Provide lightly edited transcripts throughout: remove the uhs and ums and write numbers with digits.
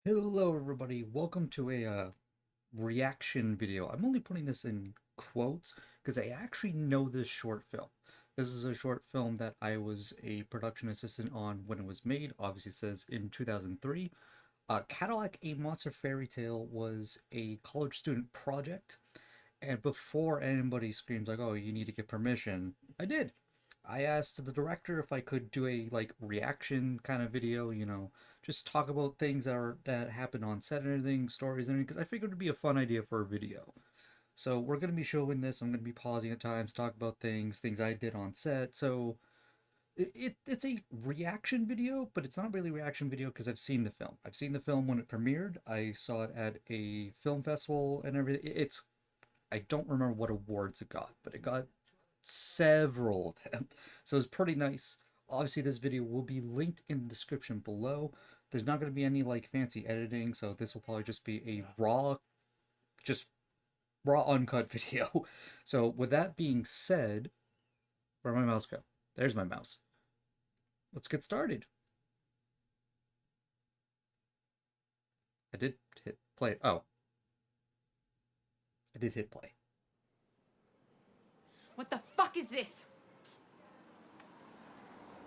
Hello everybody, welcome to a reaction video. I'm only putting this in quotes because I actually know this short film. This is a short film that I was a production assistant on when it was made. Obviously it says in 2003. Cadillac, A Monster Fairy Tale was a college student project. And before anybody screams like, oh, you need to get permission, I did. I asked the director if I could do a like reaction kind of video, just talk about things that happened on set and everything, stories and everything, because I figured it'd be a fun idea for a video. So we're gonna be showing this. I'm gonna be pausing at times, talk about things I did on set. So it's a reaction video, but it's not really a reaction video because I've seen the film. I've seen the film when it premiered. I saw it at a film festival and everything. I don't remember what awards it got, but it got several of them. So it's pretty nice. Obviously, this video will be linked in the description below. There's not going to be any like fancy editing, so this will probably just be a just raw uncut video. So with that being said, where'd my mouse go? There's my mouse. Let's get started. I did hit play. Oh, I did hit play. What the fuck is this?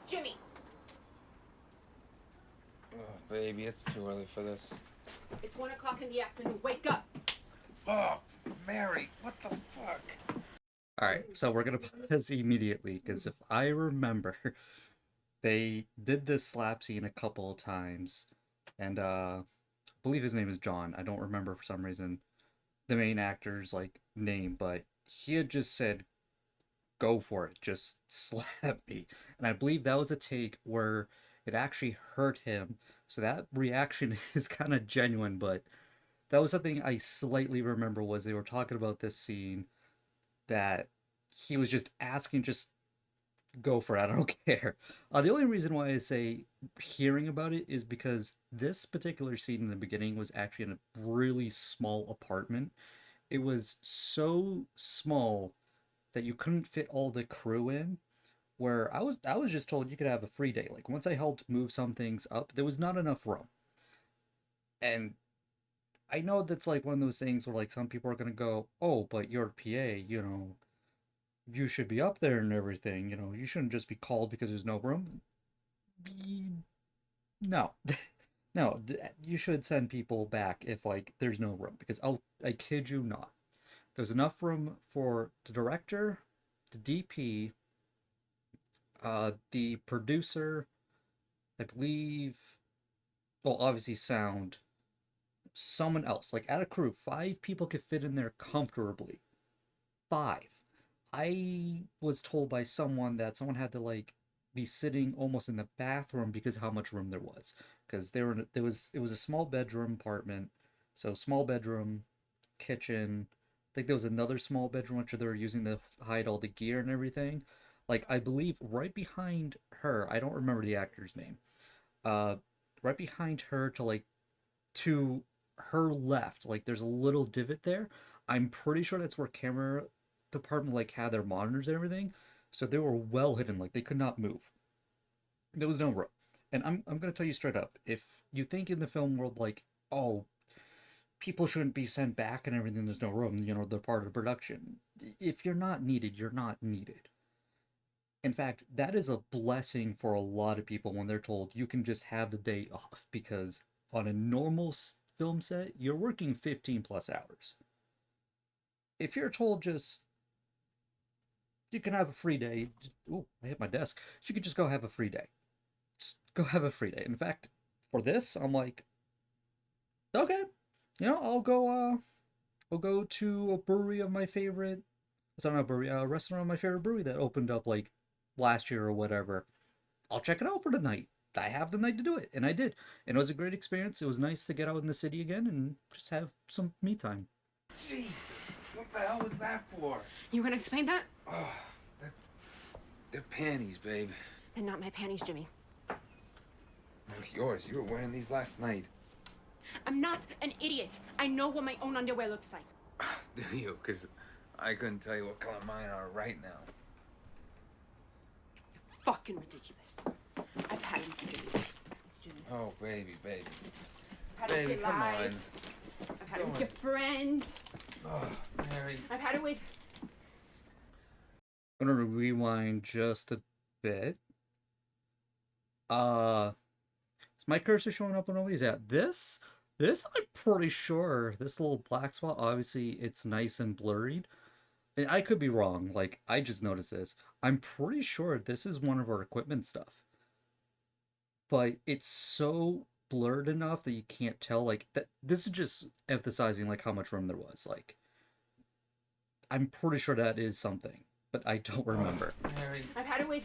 Jimmy! Oh, baby, it's too early for this. It's 1 o'clock in the afternoon. Wake up! Oh, Mary, what the fuck? Alright, so we're gonna pause immediately, because if I remember, they did this slap scene a couple of times, and I believe his name is John. I don't remember for some reason the main actor's like name, but he had just said, go for it, just slap me. And I believe that was a take where it actually hurt him. So that reaction is kind of genuine, but that was something I slightly remember was they were talking about this scene that he was just asking, just go for it, I don't care. The only reason why I say hearing about it is because this particular scene in the beginning was actually in a really small apartment. It was so small that you couldn't fit all the crew in, where I was just told you could have a free day. Like once I helped move some things up, there was not enough room. And I know that's like one of those things where like some people are gonna go, oh, but you're a PA, you should be up there and everything, you shouldn't just be called because there's no room. No. No, you should send people back if like there's no room because I kid you not. There's enough room for the director, the DP, the producer, I believe, well, obviously sound, someone else. Like at a crew, 5 people could fit in there comfortably. 5. I was told by someone that someone had to like be sitting almost in the bathroom because of how much room there was. Because it was a small bedroom apartment, so small bedroom, kitchen. I think there was another small bedroom which they were using to hide all the gear and everything. Like I believe right behind her, I don't remember the actor's name. Uh, right behind her to her left, like there's a little divot there. I'm pretty sure that's where camera department like had their monitors and everything. So they were well hidden, like they could not move. There was no room. And I'm gonna tell you straight up, if you think in the film world like, oh, people shouldn't be sent back and everything, there's no room, they're part of the production. If you're not needed, you're not needed. In fact, that is a blessing for a lot of people when they're told you can just have the day off because on a normal film set, you're working 15 plus hours. If you're told just you can have a free day, oh, I hit my desk. You could just go have a free day. Just go have a free day. In fact, for this, I'm like, okay, I'll go to a brewery of my favorite. It's not a brewery, a restaurant of my favorite brewery that opened up like last year or whatever. I'll check it out for the night. I have the night to do it, and I did. And it was a great experience. It was nice to get out in the city again and just have some me time. Jesus, what the hell was that for? You gonna explain that? Oh, they're panties, babe. They're not my panties, Jimmy. Look, yours. You were wearing these last night. I'm not an idiot. I know what my own underwear looks like. Do you? Because I couldn't tell you what color mine are right now. You're fucking ridiculous. I've had enough, Jimmy. Oh, baby, baby. I've had baby, your come on. lies. I've had it with your friend. Oh, Mary. I've had it with... I'm gonna rewind just a bit. Is my cursor showing up on all these? Yeah, this I'm pretty sure this little black spot. Obviously, it's nice and blurred, and I could be wrong. Like I just noticed this. I'm pretty sure this is one of our equipment stuff, but it's so blurred enough that you can't tell. Like that. This is just emphasizing like how much room there was. Like I'm pretty sure that is something, but I don't remember. Mary. I've had it with...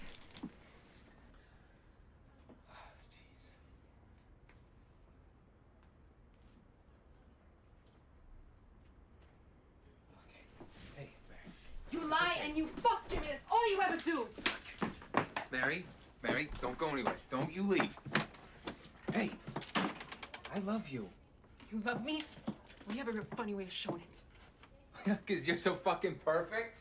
Hey, Mary. You lie and you fuck, Jimmy. That's all you ever do. Mary, don't go anywhere. Don't you leave. Hey, I love you. You love me? Well, you have a real funny way of showing it. Because you're so fucking perfect.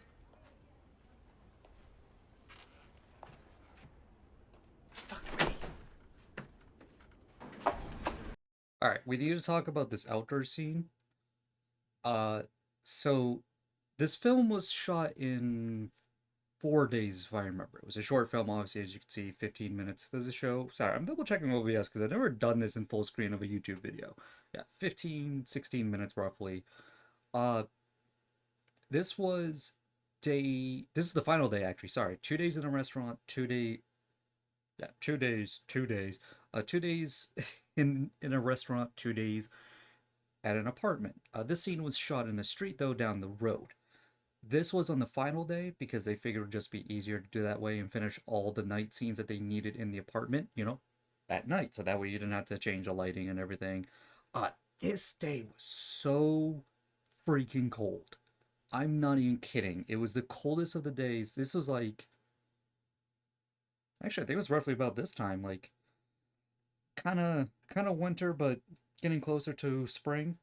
Fuck me. All right, we need to talk about this outdoor scene. So this film was shot in 4 days, if I remember. It was a short film, obviously, as you can see, 15 minutes. Does it show? Sorry, I'm double checking OBS because I've never done this in full screen of a YouTube video. Yeah, 15, 16 minutes roughly. This was this is the final day, actually. Sorry, 2 days in a restaurant, 2 days. Yeah, 2 days, 2 days. 2 days in a restaurant, 2 days at an apartment. This scene was shot in a street, though, down the road. This was on the final day because they figured it would just be easier to do that way and finish all the night scenes that they needed in the apartment, at night. So that way you didn't have to change the lighting and everything. This day was so freaking cold. I'm not even kidding. It was the coldest of the days. This was like... Actually, I think it was roughly about this time. Like, kind of winter, but getting closer to spring.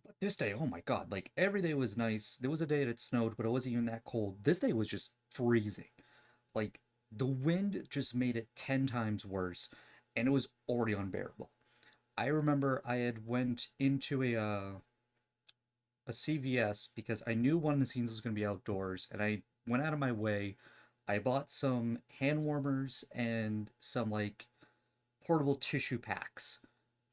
But this day, oh my god, like every day was nice. There was a day that it snowed, but it wasn't even that cold. This day was just freezing. Like the wind just made it 10 times worse, and it was already unbearable. I remember I had went into a CVS because I knew one of the scenes was going to be outdoors, and I went out of my way. I bought some hand warmers and some like portable tissue packs,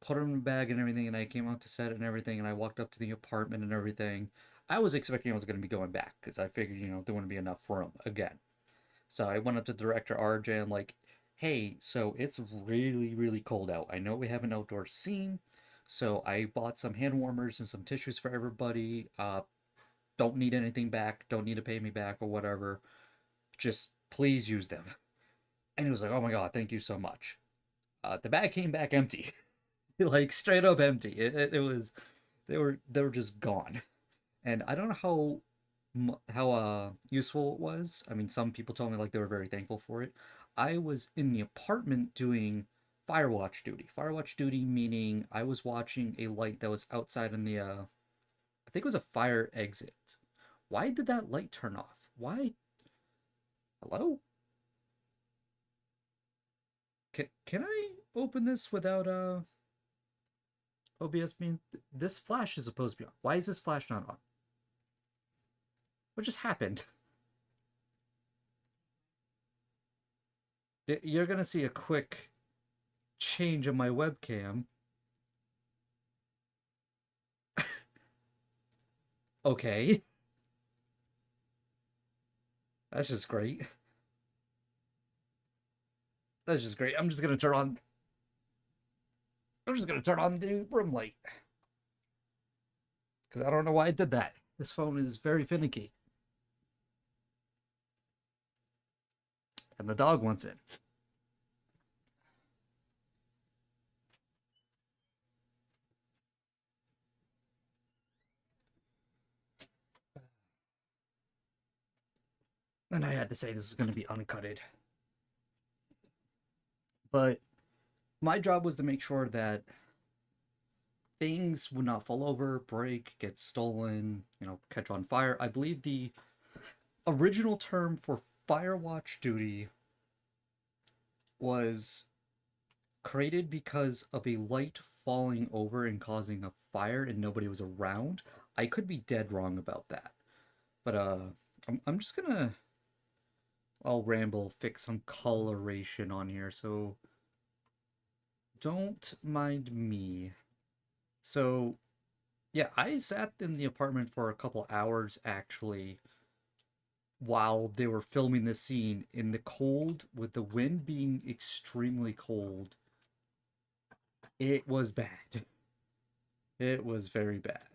put them in a bag and everything, and I came out to set and everything, and I walked up to the apartment and everything. I was expecting I was going to be going back because I figured, there wouldn't be enough room again. So I went up to director RJ and like, hey, so it's really, really cold out. I know we have an outdoor scene, so I bought some hand warmers and some tissues for everybody. Don't need anything back. Don't need to pay me back or whatever. Just please use them. And he was like, oh my god, thank you so much. The bag came back empty. Like straight up empty. It was they were just gone. And I don't know how useful it was. I mean, some people told me like they were very thankful for it. I was in the apartment doing firewatch duty. Firewatch duty meaning I was watching a light that was outside in the I think it was a fire exit. Why did that light turn off? Why? Hello? Can I open this without OBS being... This flash is supposed to be on. Why is this flash not on? What just happened? You're gonna see a quick change of my webcam. Okay. That's just great. That's just great. I'm just gonna turn on the room light. Because I don't know why I did that. This phone is very finicky. And the dog wants in. And I had to say this is going to be uncutted. But my job was to make sure that things would not fall over, break, get stolen, catch on fire. I believe the original term for firewatch duty was created because of a light falling over and causing a fire and nobody was around. I could be dead wrong about that. But I'm just gonna I'll ramble, fix some coloration on here, so don't mind me. So yeah, I sat in the apartment for a couple hours actually while they were filming this scene in the cold with the wind being extremely cold. It was bad. It was very bad.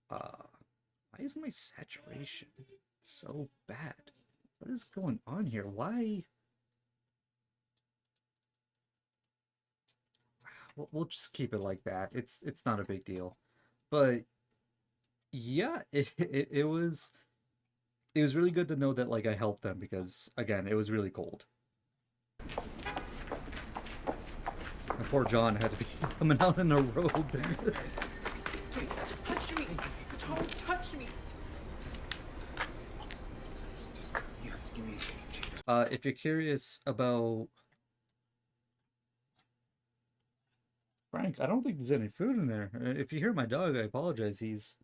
Why is my saturation so bad? What is going on here? Why? We'll just keep it like that. It's not a big deal. But yeah, it was really good to know that like I helped them because again, it was really cold. And poor John had to be coming out in a robe. Don't touch me. Don't touch me. You have to give me a second chance. If you're curious about Frank, I don't think there's any food in there. If you hear my dog, I apologize. He's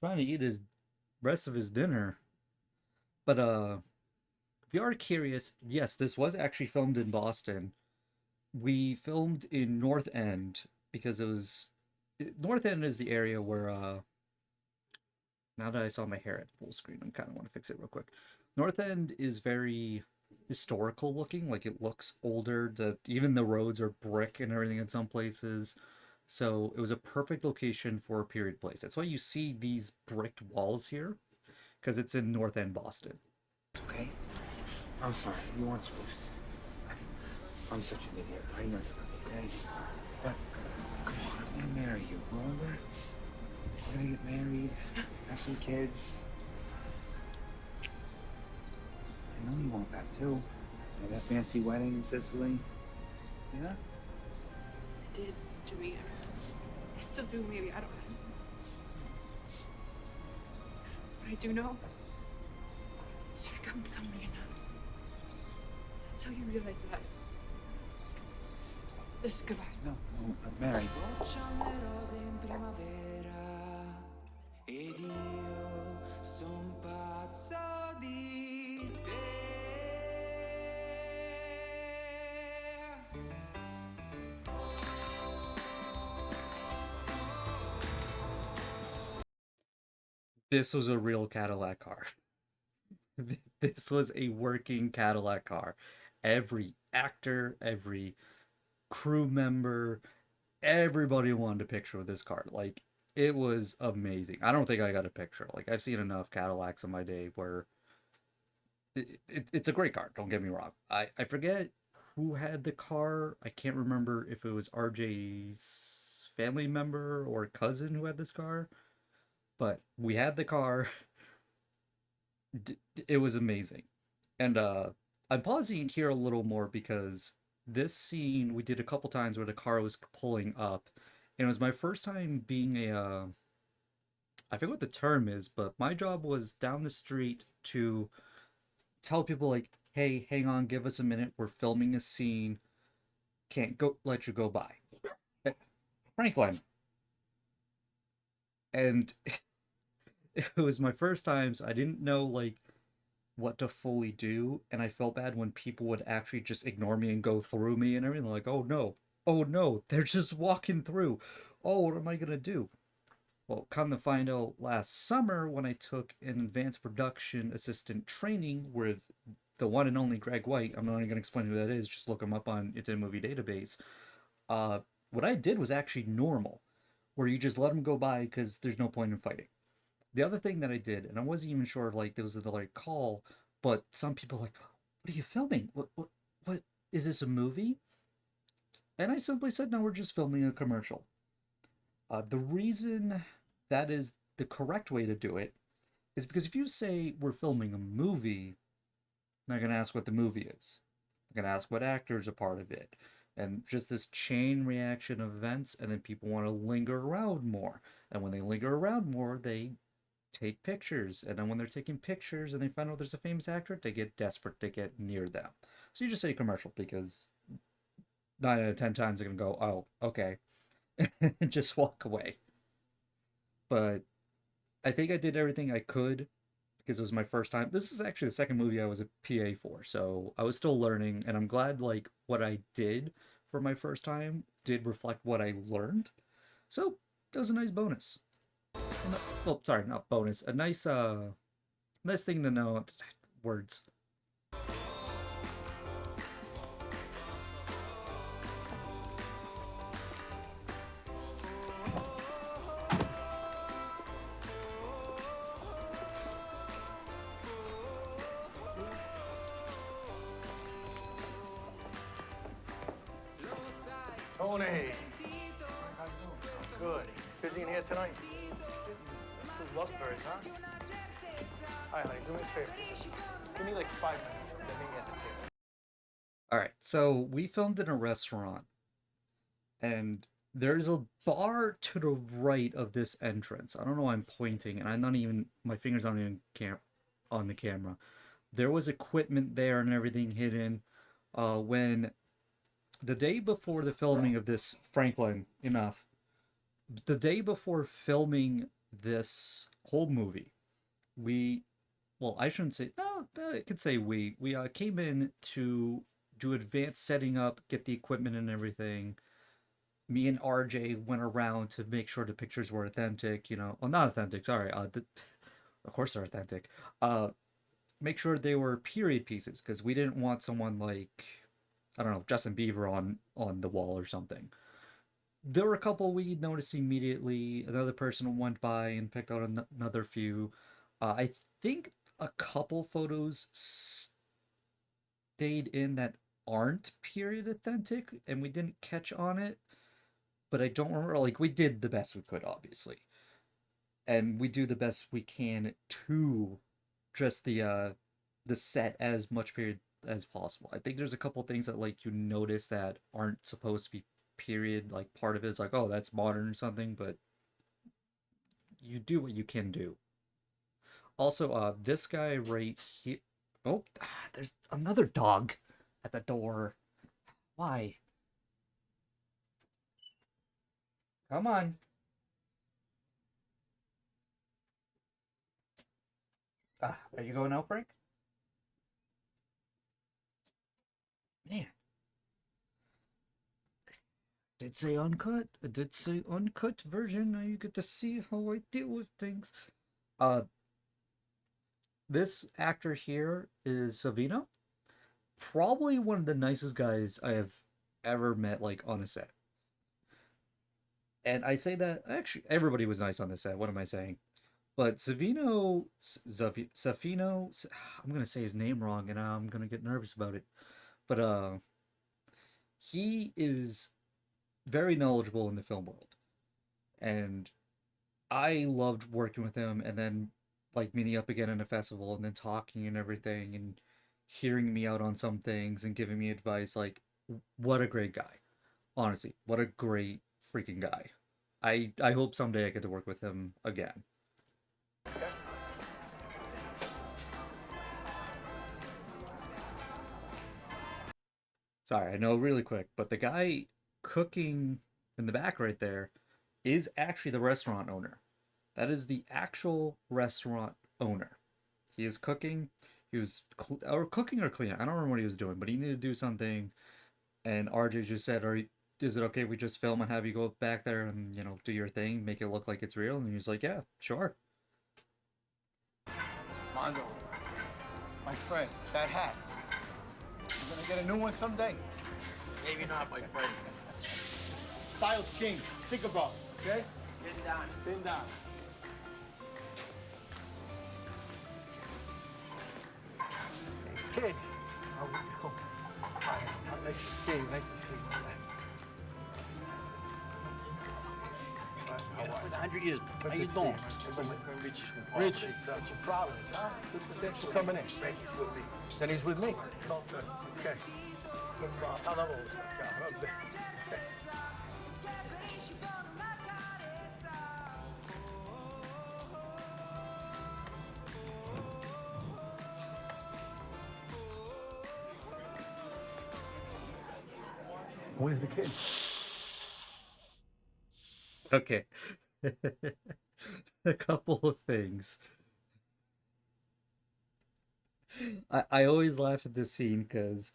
trying to eat his rest of his dinner. But if you are curious, yes, this was actually filmed in Boston. We filmed in North End because it was North End is the area where now that I saw my hair at full screen, I kind of want to fix it real quick. North End is very historical looking, like it looks older. Even the roads are brick and everything in some places. So it was a perfect location for a period place. That's why you see these bricked walls here, because it's in North End, Boston. Okay? I'm sorry. You weren't supposed to. I'm such an idiot. I messed up, okay? But, come on, I want to marry you, remember? We're gonna get married, have some kids. I know you want that too. Yeah, that fancy wedding in Sicily. Yeah? I did, Jimmy. I still do, maybe. I don't know. What I do know is you're becoming someone you're not. Until you realize that. This is goodbye. No, I'm married. Sbocciano le rose in primavera ed io son pazzo di te. This was a real Cadillac car. This was a working Cadillac car. Every actor, every crew member, everybody wanted a picture with this car. Like, it was amazing. I don't think I got a picture. Like, I've seen enough Cadillacs in my day where it's a great car. Don't get me wrong. I forget who had the car. I can't remember if it was RJ's family member or cousin who had this car, but we had the car. It was amazing. And I'm pausing here a little more because this scene we did a couple times where the car was pulling up, and it was my first time being a I forget what the term is, but my job was down the street to tell people like, "Hey, hang on, give us a minute. We're filming a scene. Can't go let you go by." Franklin. And it was my first times. I didn't know like what to fully do, and I felt bad when people would actually just ignore me and go through me and everything. Like, oh no, they're just walking through. Oh, what am I gonna do? Well, come to find out, last summer when I took an advanced production assistant training with the one and only Greg White, I'm not even gonna explain who that is. Just look him up on It's a Movie Database. Uh, what I did was actually normal, where you just let him go by because there's no point in fighting. The other thing that I did, and I wasn't even sure if like there was the right call, but some people like, "What are you filming? What is this a movie?" And I simply said, "No, we're just filming a commercial." The reason that is the correct way to do it is because if you say we're filming a movie, they're gonna ask what the movie is. They're gonna ask what actors are part of it, and just this chain reaction of events, and then people want to linger around more. And when they linger around more, they take pictures, and then when they're taking pictures and they find out there's a famous actor, they get desperate to get near them. So you just say commercial because 9 out of 10 times they're gonna go, oh, okay, and just walk away. But I think I did everything I could because it was my first time. This is actually the second movie I was a PA for, so I was still learning, and I'm glad like what I did for my first time did reflect what I learned. So that was a nice bonus. Well, sorry, not bonus. A nice thing to know. Words. Tony! How you doing? Good. Busy in here tonight? Two luxuries, huh? All right, honey, do me a favor. Give me like 5 minutes. Let me get the table. All right, so we filmed in a restaurant, and there's a bar to the right of this entrance. I don't know why I'm pointing, and I'm not even, my fingers aren't even on the camera. There was equipment there and everything hidden. When the day before the filming of this, Franklin, enough. The day before filming this whole movie, we, well, I shouldn't say, no, I could say we came in to do advanced setting up, get the equipment and everything. Me and RJ went around to make sure the pictures were authentic, you know, well, not authentic, sorry, of course they're authentic. Make sure they were period pieces, because we didn't want someone like, I don't know, Justin Bieber on the wall or something. There were a couple we noticed immediately. Another person went by and picked out another few. I think a couple photos stayed in that aren't period authentic, and we didn't catch on it. But I don't remember. Like, we did the best we could, obviously, and we do the best we can to dress the set as much period as possible. I think there's a couple things that like you notice that aren't supposed to be period. Like part of it is like, oh, that's modern or something, but you do what you can do. Also, this guy right here. Oh, there's another dog at the door. Why? Come on. Are you going out, Frank? Man, did say uncut. I did say uncut version. Now you get to see how I deal with things. Uh, this actor here is Savino. Probably one of the nicest guys I have ever met, like on a set. And I say that actually everybody was nice on the set. What am I saying? But Safino, I'm gonna say his name wrong, and I'm gonna get nervous about it. But he is very knowledgeable in the film world, and I loved working with him. And then like meeting up again in a festival, and then talking and everything, and hearing me out on some things and giving me advice. Like, what a great guy! Honestly, what a great freaking guy. I hope someday I get to work with him again. Sorry, I know really quick, but the guy cooking in the back right there is actually the restaurant owner. That is the actual restaurant owner. He is cooking. He was or cooking or cleaning. I don't remember what he was doing, but he needed to do something. And RJ just said, is it okay if we just film and have you go back there and, you know, do your thing, make it look like it's real?" And he was like, "Yeah, sure." Mondo, my friend, that hat. You're gonna get a new one someday. Maybe not, my friend. Styles change. Think about it, okay? Been down. Been down. Hey, kid. How we doing? Hi. Nice to see you. Nice to see you. For 100 years. How you doing? Rich, what's your problem, huh? Thanks for coming in. Then he's with me. Okay. How long was that? Where's the kid? Okay. A couple of things. I always laugh at this scene because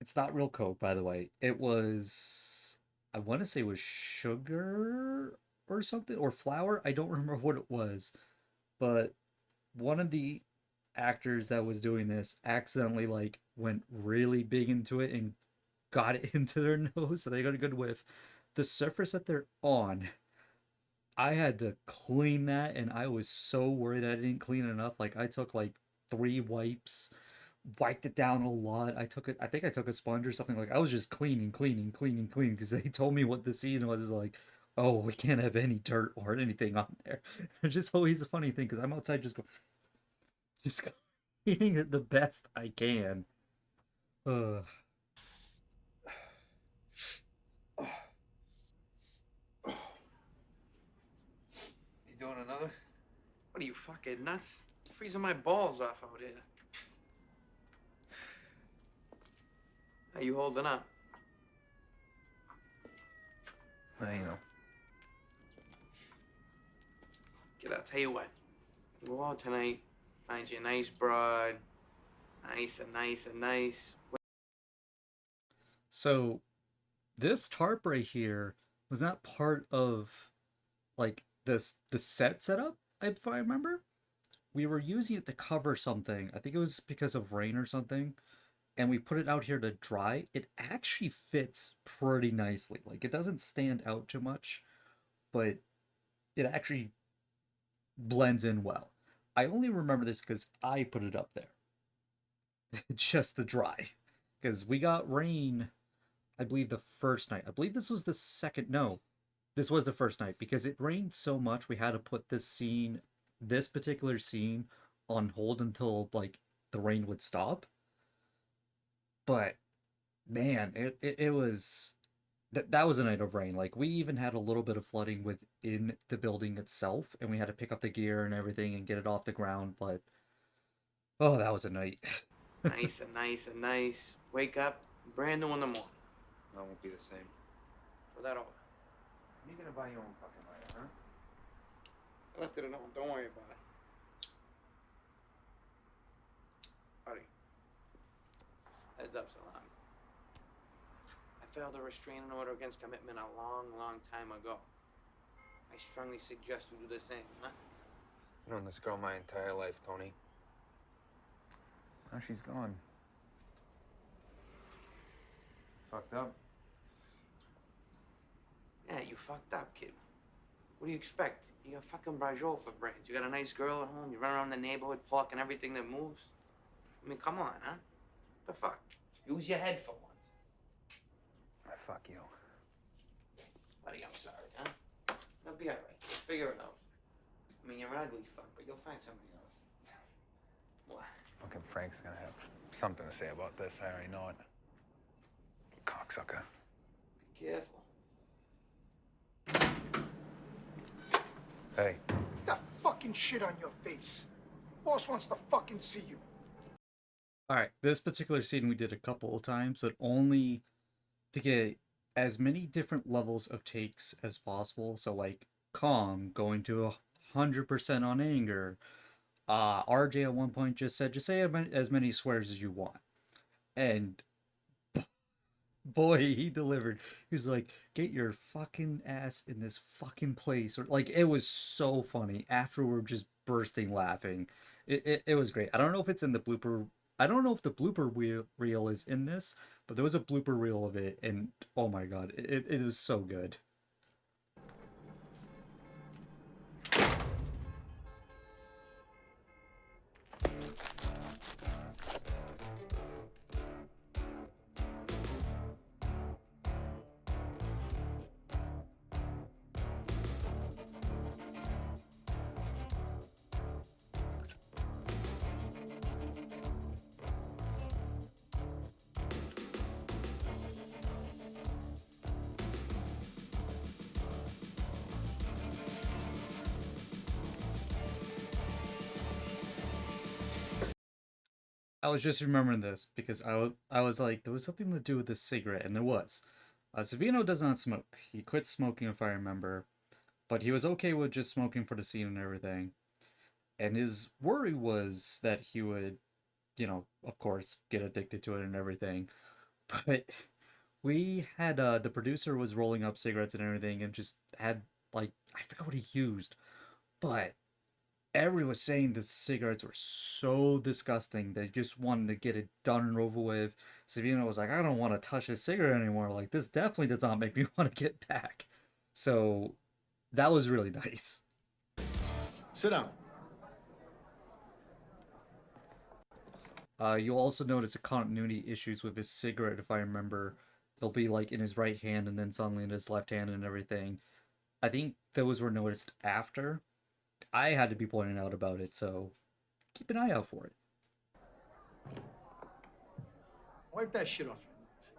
it's not real Coke, by the way. It was, I want to say it was sugar or something, or flour. I don't remember what it was, but one of the actors that was doing this accidentally like went really big into it and got it into their nose, so they got a good whiff. The surface that they're on, I had to clean that, and I was so worried I didn't clean it enough. Like I took like 3 wipes, wiped it down a lot. I think I took a sponge or something. Like I was just cleaning because they told me what the scene was like. Oh, we can't have any dirt or anything on there. It's just always a funny thing because I'm outside just cleaning it the best I can. Uh, You doing another? What are you, fucking nuts? Freezing my balls off out here. How you holding up? You know. Kid, I'll tell you what. Go out tonight, find you a nice broad. Nice and nice and nice. so this tarp right here was not part of like the set setup. If I remember, we were using it to cover something. I think it was because of rain or something, and we put it out here to dry. It actually fits pretty nicely. Like it doesn't stand out too much, but it actually blends in well. I only remember this because I put it up there just to dry, because we got rain. I believe the first night. I believe this was the second. No, this was the first night because it rained so much we had to put this particular scene on hold until like the rain would stop. But man, it was that was a night of rain. Like we even had a little bit of flooding within the building itself, and we had to pick up the gear and everything and get it off the ground. But oh, that was a night. Nice and nice and nice. Wake up, brand new in the morning. That won't be the same. For that over. You're gonna buy your own fucking lighter, huh? I left it at home. Don't worry about it. Howdy. Heads up, Salam. I filed a restraining order against commitment a long, long time ago. I strongly suggest you do the same, huh? I've known this girl my entire life, Tony. Now she's gone. Fucked up. Yeah, you fucked up, kid. What do you expect? You got fucking Brajol for brains. You got a nice girl at home. You run around the neighborhood plucking everything that moves. I mean, come on, huh? What the fuck? Use your head for once. Fuck you. Buddy, I'm sorry, huh? It'll be all right. We'll figure it out. I mean, you're an ugly fuck, but you'll find somebody else. What? Fucking Frank's gonna have something to say about this. I already know it. Cocksucker. Be careful. Hey. That fucking shit on your face. Boss wants to fucking see you. All right, this particular scene we did a couple of times, but only to get as many different levels of takes as possible. So like calm, going to 100% on anger. RJ at one point just said, just say as many swears as you want. And boy, he delivered. He was like, get your fucking ass in this fucking place. Or like, it was so funny. After we were just bursting laughing. It was great. I don't know if it's in the blooper. I don't know if the blooper reel is in this, but there was a blooper reel of it, and oh my god, it was so good. was just remembering this because I was like, there was something to do with this cigarette, and there was. Savino does not smoke. He quit smoking, if I remember, but he was okay with just smoking for the scene and everything. And his worry was that he would, of course, get addicted to it and everything. But we had the producer was rolling up cigarettes and everything, and just had like I forgot what he used, but everyone was saying the cigarettes were so disgusting. They just wanted to get it done and over with. Savino was like, I don't want to touch this cigarette anymore. Like, this definitely does not make me want to get back. So that was really nice. Sit down. You'll also notice the continuity issues with his cigarette, if I remember. They'll be like in his right hand and then suddenly in his left hand and everything. I think those were noticed after. I had to be pointed out about it, so keep an eye out for it. Wipe that shit off your nose.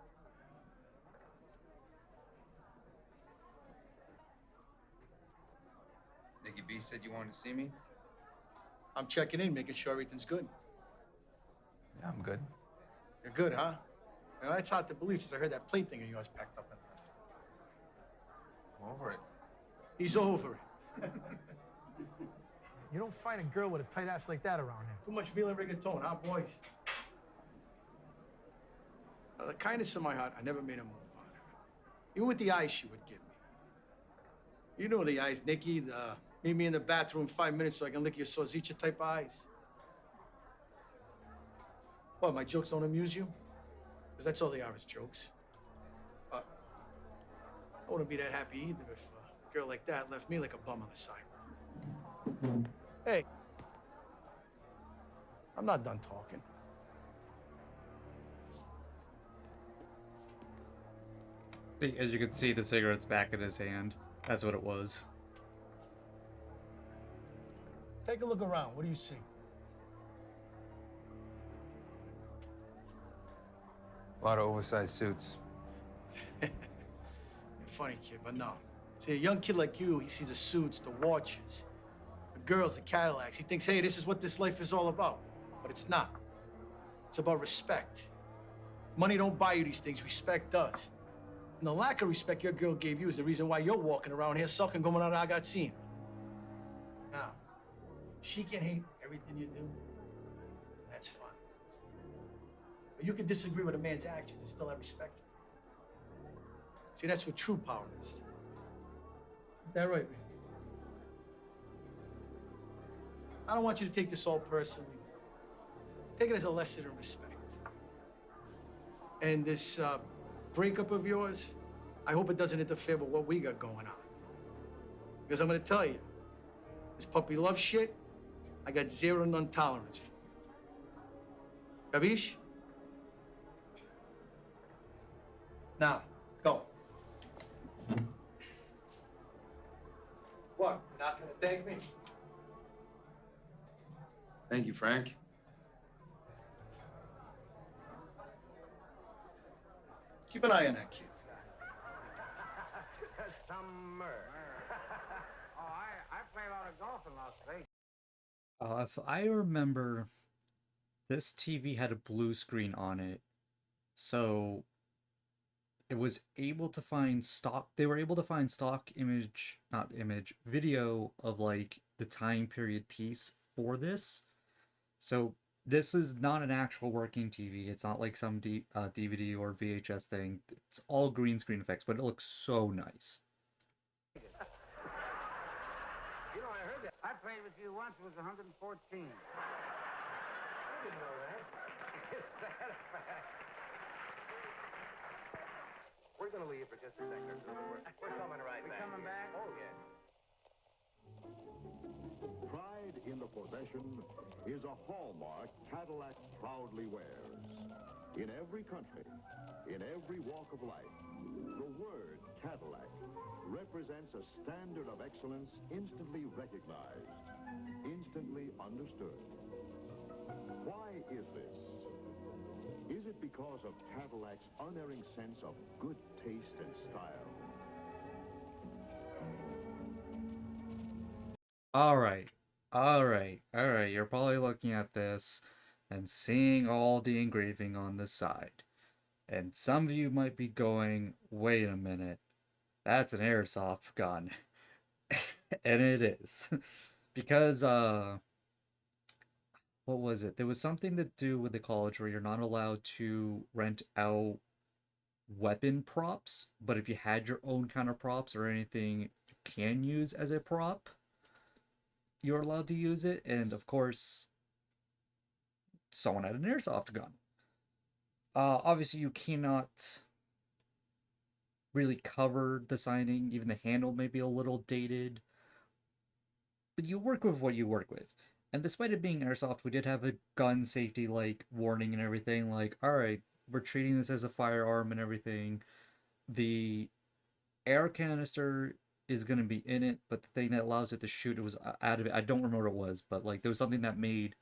Nicky B said you wanted to see me? I'm checking in, making sure everything's good. Yeah, I'm good. You're good, huh? Now, that's hard to believe since I heard that plane thing of yours packed up and left. I'm over it. He's over it. You don't find a girl with a tight ass like that around here. Too much feeling reggaeton, huh, boys? Out of the kindness of my heart, I never made a move on her. Even with the eyes she would give me. You know the eyes, Nicky. The meet me in the bathroom 5 minutes so I can lick your Sozicha type eyes. What, my jokes don't amuse you? Because that's all they are is jokes. I wouldn't be that happy either if a girl like that left me like a bum on the sidewalk. Hey, I'm not done talking. As you can see, the cigarette's back in his hand. That's what it was. Take a look around. What do you see? A lot of oversized suits. You're a funny kid, but no. See, a young kid like you, he sees the suits, the watches, the girls, the Cadillacs. He thinks, hey, this is what this life is all about. But it's not. It's about respect. Money don't buy you these things. Respect does. And the lack of respect your girl gave you is the reason why you're walking around here sucking como nada agatzin. Now, she can hate everything you do. That's fine. But you can disagree with a man's actions and still have respect for him. See, that's what true power is. Is that right, man? I don't want you to take this all personally. Take it as a lesson in respect. And this breakup of yours, I hope it doesn't interfere with what we got going on. Because I'm gonna tell you, this puppy love shit, I got zero non-tolerance for. Capiche? Now, go. What, not gonna thank me? Thank you, Frank. Keep an eye on that kid. Summer. Oh, I play a lot of golf in Las Vegas. If I remember, this TV had a blue screen on it, so it was able to find stock. They were able to find stock image, not image, video of like the time period piece for this. So this is not an actual working TV. It's not like some DVD or VHS thing. It's all green screen effects, but it looks so nice. You know, I heard that. I played with you once. It was 114. I didn't know that. Is that a fact? We're going to leave for just a second or two. We're coming right back. We're coming back? Oh, yeah. Pride in the possession is a hallmark Cadillac proudly wears. In every country, in every walk of life, the word Cadillac represents a standard of excellence instantly recognized, instantly understood. Why is this? Is it because of Cadillac's unerring sense of good taste and style? All right. You're probably looking at this and seeing all the engraving on the side. And some of you might be going, wait a minute, that's an airsoft gun. And it is. Because, what was it? There was something to do with the college where you're not allowed to rent out weapon props, but if you had your own kind of props or anything you can use as a prop, you're allowed to use it. And of course, someone had an airsoft gun. Obviously, you cannot really cover the signing. Even the handle may be a little dated, but you work with what you work with. And despite it being airsoft, we did have a gun safety like warning and everything. Like, all right, we're treating this as a firearm and everything. The air canister is going to be in it, but the thing that allows it to shoot, it was out of it. I don't remember what it was, but like there was something that made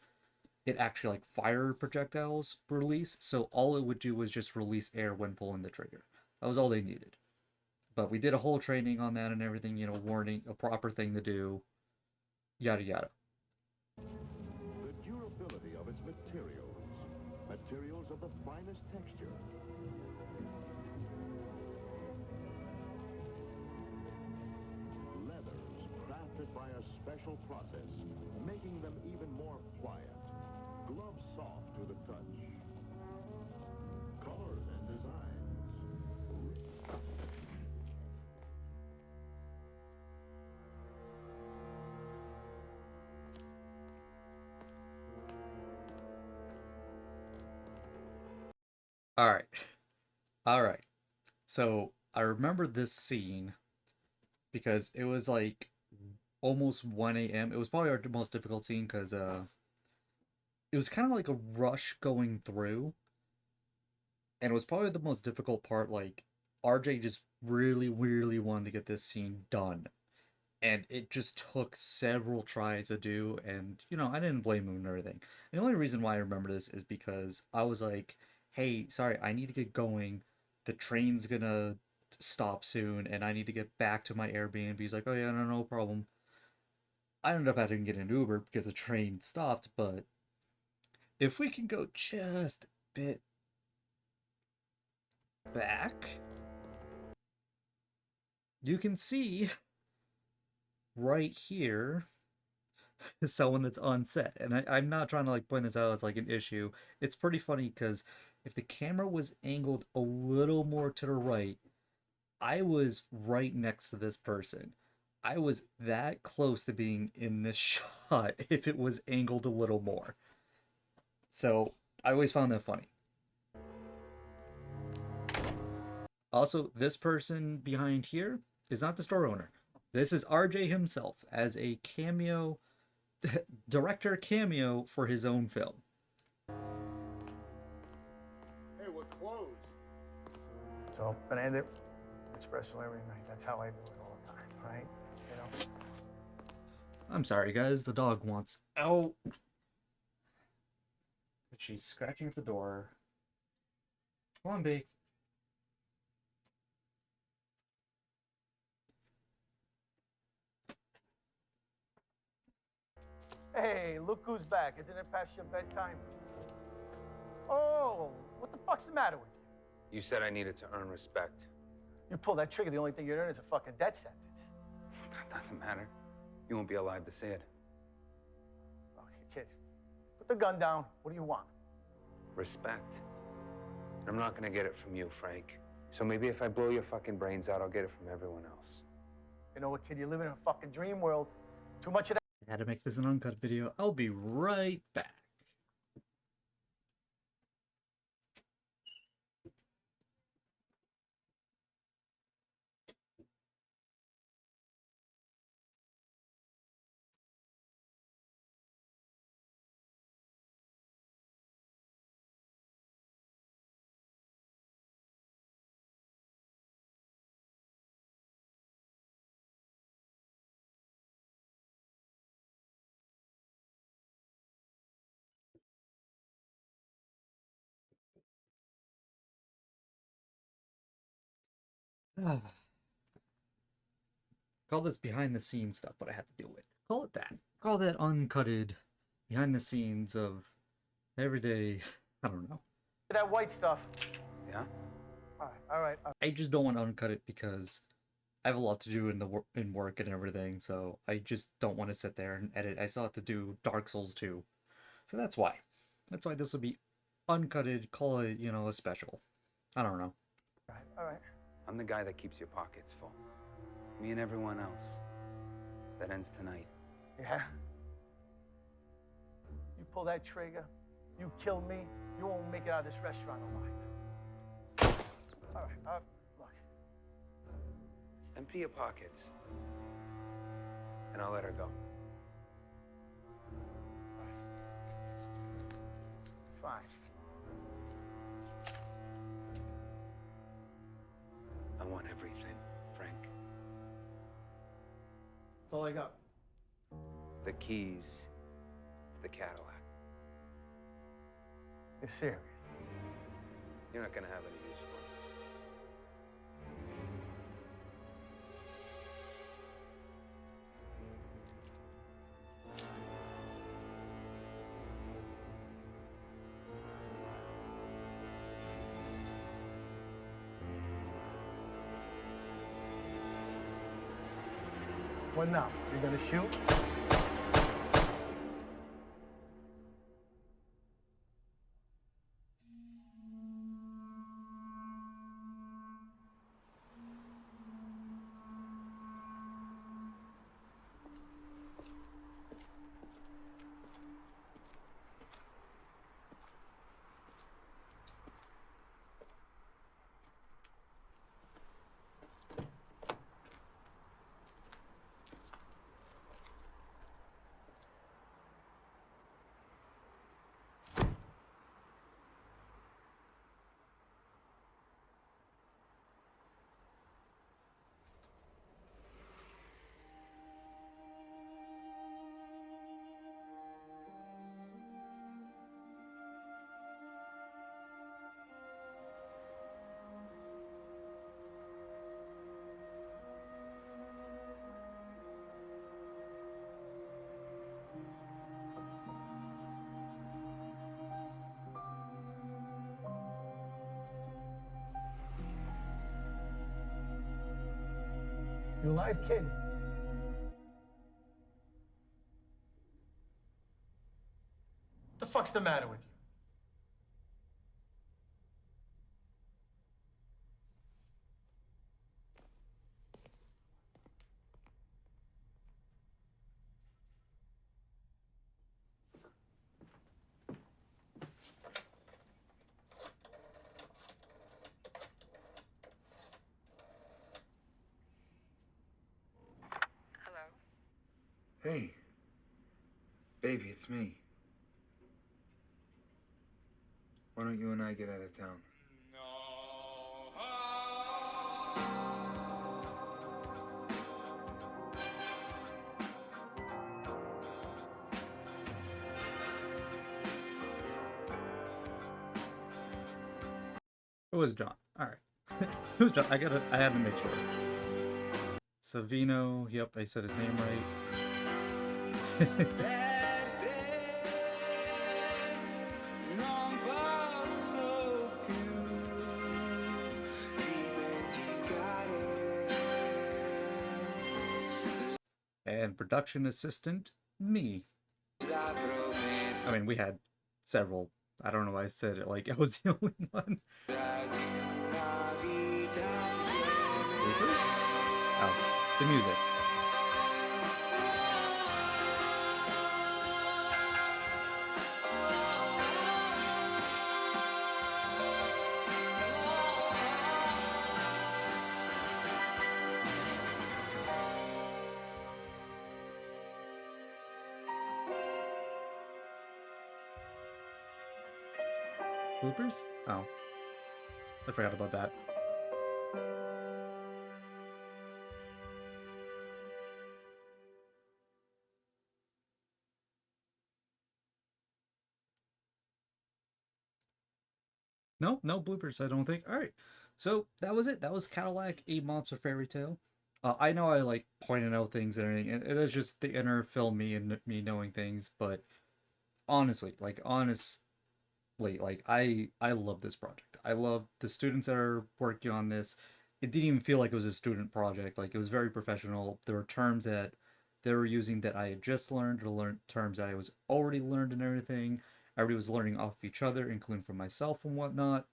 it actually like fire projectiles release. So all it would do was just release air when pulling the trigger. That was all they needed. But we did a whole training on that and everything, you know, warning, a proper thing to do, yada yada. The durability of its materials. Materials of the finest texture. Leathers crafted by a special process, making them even more pliant. Gloves soft to the touch. Colors and designs. All right. All right. So I remember this scene because it was like almost 1 a.m. It was probably our most difficult scene because it was kind of like a rush going through, and it was probably the most difficult part. Like RJ just really, really wanted to get this scene done, and it just took several tries to do. And you know, I didn't blame him and everything. The only reason why I remember this is because I was like, "Hey, sorry, I need to get going. The train's gonna stop soon, and I need to get back to my Airbnb." He's like, "Oh yeah, no, no problem." I ended up having to get an Uber because the train stopped, but if we can go just a bit back, you can see right here someone that's on set. And I'm not trying to like point this out as like an issue. It's pretty funny because if the camera was angled a little more to the right, I was right next to this person. I was that close to being in this shot if it was angled a little more. So I always found that funny. Also, this person behind here is not the store owner. This is RJ himself as a cameo, director cameo for his own film. Hey, we're closed. So, but I end it espresso every night. That's how I do it all the time, right? You know? I'm sorry, guys. The dog wants out. But she's scratching at the door. Come on, B. Hey, look who's back. Isn't it past your bedtime? Oh, what the fuck's the matter with you? You said I needed to earn respect. You pull that trigger, the only thing you'd earn is a fucking death sentence. That doesn't matter. You won't be alive to see it. Okay, kid, put the gun down. What do you want? Respect. And I'm not gonna get it from you, Frank. So maybe if I blow your fucking brains out, I'll get it from everyone else. You know what, kid? You live in a fucking dream world. Too much of that. I had to make this an uncut video. I'll be right back. Call this behind the scenes stuff, what I had to deal with. Call it that. Call that uncutted behind the scenes of Every day, I don't know. That white stuff. Yeah? All right. I just don't want to uncut it because I have a lot to do in work and everything, so I just don't want to sit there and edit. I still have to do Dark Souls 2. So that's why. That's why this will be uncutted, call it, a special. I don't know. All right. I'm the guy that keeps your pockets full. Me and everyone else. That ends tonight. Yeah. You pull that trigger, you kill me, you won't make it out of this restaurant alive. All right. Look. Empty your pockets. And I'll let her go. Fine. I want everything, Frank. That's all I got. The keys to the Cadillac. You're serious? You're not gonna have any use for it. What now? You're gonna shoot? You alive, kid? The fuck's the matter with you? Hey. Baby, it's me. Why don't you and I get out of town? It was John. Alright. It was John. I had to make sure. Savino, yep, I said his name right. And production assistant, me. I mean, we had several. I don't know why I said it like I was the only one. Oh, the music. Bloopers? Oh. I forgot about that. No bloopers, I don't think. Alright, so that was it. That was Cadillac, a Mobster Fairy Tale. I know I like pointing out things and everything, and it's just the inner film me and me knowing things, but honestly, like, honest Like I love this project. I love the students that are working on this. It didn't even feel like it was a student project. Like it was very professional. There were terms that they were using that I had just learned, or learned terms that I was already learned and everything. Everybody was learning off of each other, including from myself and whatnot.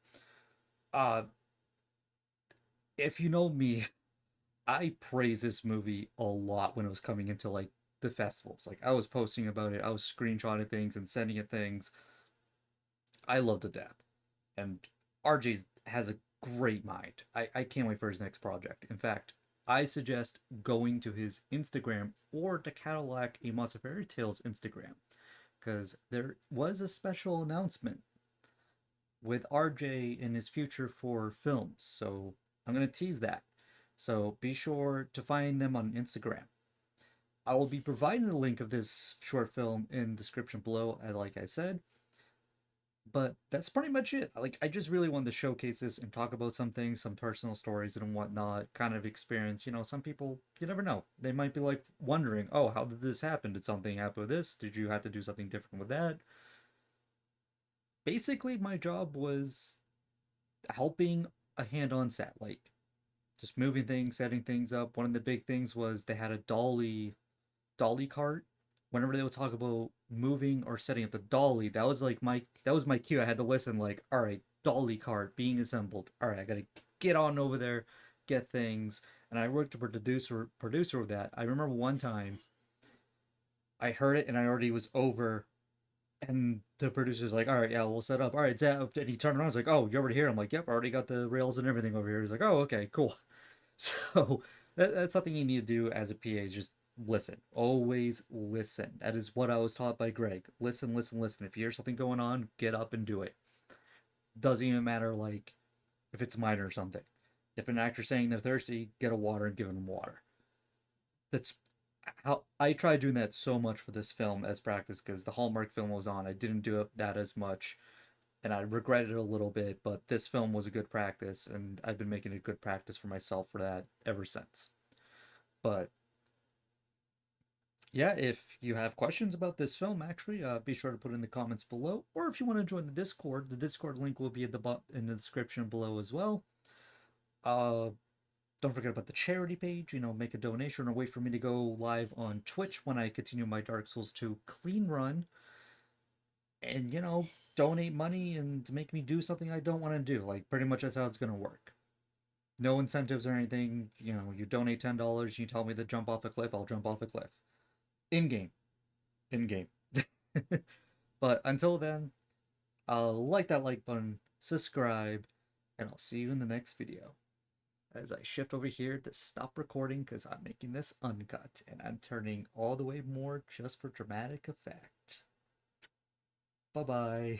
Uh, if you know me, I praise this movie a lot when it was coming into like the festivals. Like I was posting about it, I was screenshotting things and sending it things. I love to death. And RJ has a great mind. I can't wait for his next project. In fact, I suggest going to his Instagram or to Cadillac A Monster Fairy Tales Instagram, because there was a special announcement with RJ in his future for films. So I'm going to tease that. So be sure to find them on Instagram. I will be providing a link of this short film in the description below, like I said. But that's pretty much it. Like, I just really wanted to showcase this and talk about some things, some personal stories and whatnot, kind of experience. You know, some people, you never know. They might be like wondering, oh, how did this happen? Did something happen with this? Did you have to do something different with that? Basically, my job was helping a hand on set, like just moving things, setting things up. One of the big things was they had a dolly cart. Whenever they would talk about moving or setting up the dolly, that was my cue. I had to listen like, all right, dolly cart being assembled. All right, I gotta get on over there, get things. And I worked with a producer of that. I remember one time I heard it and I already was over, and the producer's like, all right, yeah, we'll set up. All right, Zap. And he turned around, I was like, oh, you're already here. I'm like, yep, I already got the rails and everything over here. He's like, oh, okay, cool. So that's something you need to do as a PA, is just listen. Always listen. That is what I was taught by Greg. Listen, listen, listen. If you hear something going on, get up and do it. Doesn't even matter like if it's minor or something. If an actor's saying they're thirsty, get a water and give them water. That's how I tried doing that so much for this film as practice, because the Hallmark film was on. I didn't do that as much, and I regretted it a little bit, but this film was a good practice, and I've been making a good practice for myself for that ever since. But yeah, if you have questions about this film, actually, be sure to put in the comments below. Or if you want to join the Discord link will be at in the description below as well. Uh, don't forget about the charity page. You know, make a donation or wait for me to go live on Twitch when I continue my Dark Souls 2 clean run. And, you know, donate money and to make me do something I don't want to do. Like, pretty much that's how it's going to work. No incentives or anything. You know, you donate $10, you tell me to jump off a cliff, I'll jump off a cliff. In game. In game. But until then, like that like button, subscribe, and I'll see you in the next video. As I shift over here to stop recording because I'm making this uncut and I'm turning all the way more just for dramatic effect. Bye bye.